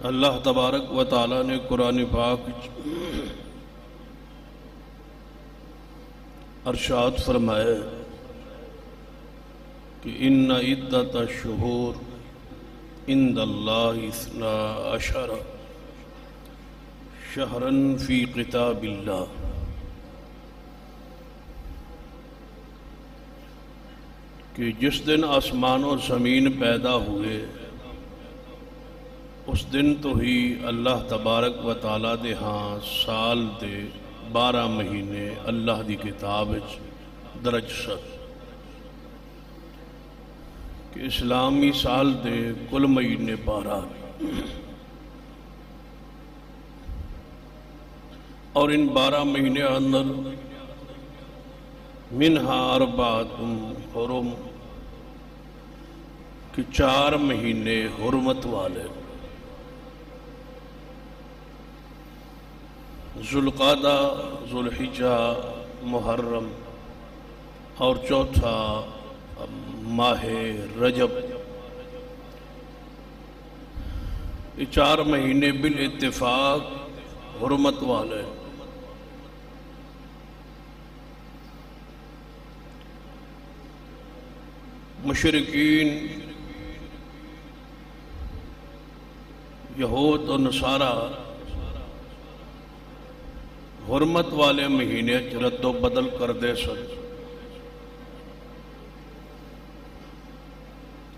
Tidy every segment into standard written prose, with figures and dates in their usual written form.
اللہ تبارک و تعالی نے قرآن پاک ارشاد فرمایا کہ ان عدت الشہور عند اللہ 12 شہرا فی کتاب اللہ، کہ جس دن آسمان و زمین پیدا ہوئے اس دن تو ہی اللہ تبارک و تعالیٰ دے ہاں سال دے 12 مہینے اللہ دی کتاب درج سن، کہ اسلامی سال دے کل مہینے 12 اور ان 12 مہینے اندر منہا 4 حرم، کہ 4 مہینے حرمت والے، ذوالقعدہ، ذوالحجہ، محرم، اور چوتھا ماہ رجب۔ یہ 4 مہینے بالاتفاق حرمت والے۔ مشرکین یہود اور نصارہ حرمت والے مہینے رد و بدل کر دے سن،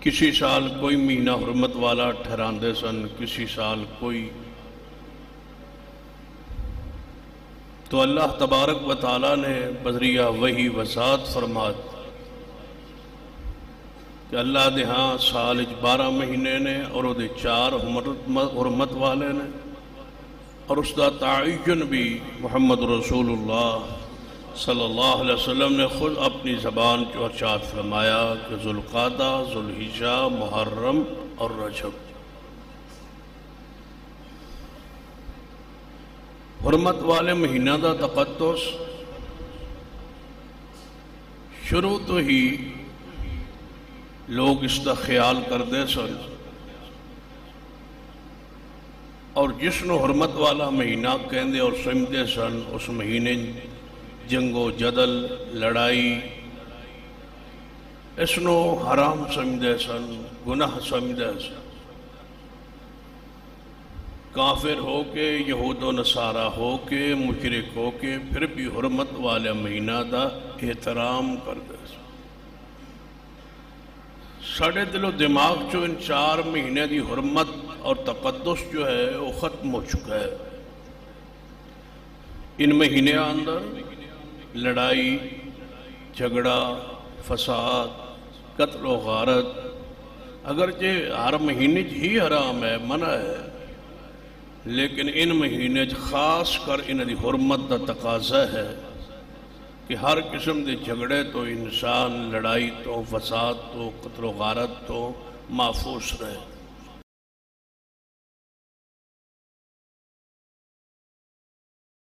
کسی سال کوئی مہینہ حرمت والا ٹھہراندے سن، کسی سال کوئی۔ تو اللہ تبارک و تعالیٰ نے بذریعہ وحی وضاحت فرمات کہ اللہ دے ہاں سال 12 مہینے نے اور وہ 4 حرمت والے نے، اور اس کا تعین بھی محمد رسول اللہ صلی اللہ علیہ وسلم نے خود اپنی زبان جو ارشاد فرمایا کہ ذوالقعدہ، ذوالحجہ، محرم اور رجب۔ حرمت والے مہینہ دا تقدس شروع تو ہی لوگ اس کا خیال کرتے سن، اور جس نو حرمت والا مہینہ کہندے اور سمجھتے سن، اس مہینے جنگ و جدل، لڑائی، اس نو حرام سمجھتے سن، گناہ سمجھتے سن۔ کافر ہو کے، یہود و نصارہ ہو کے، مشرک ہو کے، پھر بھی حرمت والے مہینہ دا احترام کرتے سن۔ ساڑھے دل و دماغ چو ان 4 مہینے دی حرمت اور تقدس جو ہے وہ ختم ہو چکا ہے۔ ان مہینے اندر لڑائی، جھگڑا، فساد، قتل و غارت اگرچہ ہر مہینے ہی حرام ہے، منع ہے، لیکن ان مہینے خاص کر ان دی حرمت دا تقاضا ہے کہ ہر قسم دے جھگڑے تو انسان، لڑائی تو، فساد تو، قتل و غارت تو محفوظ رہے۔